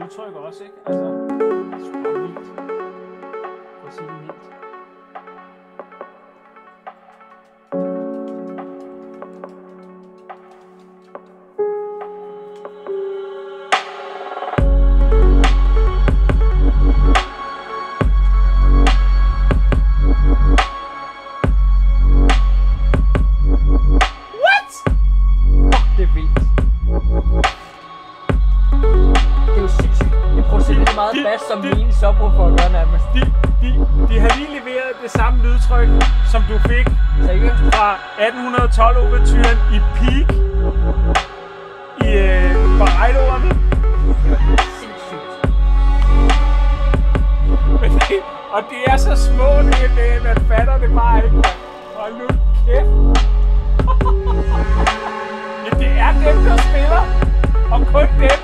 udtryk også, ikke? Altså, det er sgu bare vildt. For at sige det vildt. Meget bas som mine subwoofer at gøre nærmest. De har lige leveret det samme lydtryk, som du fik fra 1812-overturen i Peak i Barrejdorerne. Sindssygt. Og det er så små, det man fatter det bare ikke. Hold nu kæft. Ja, det er dem, der spiller. Og kun dem.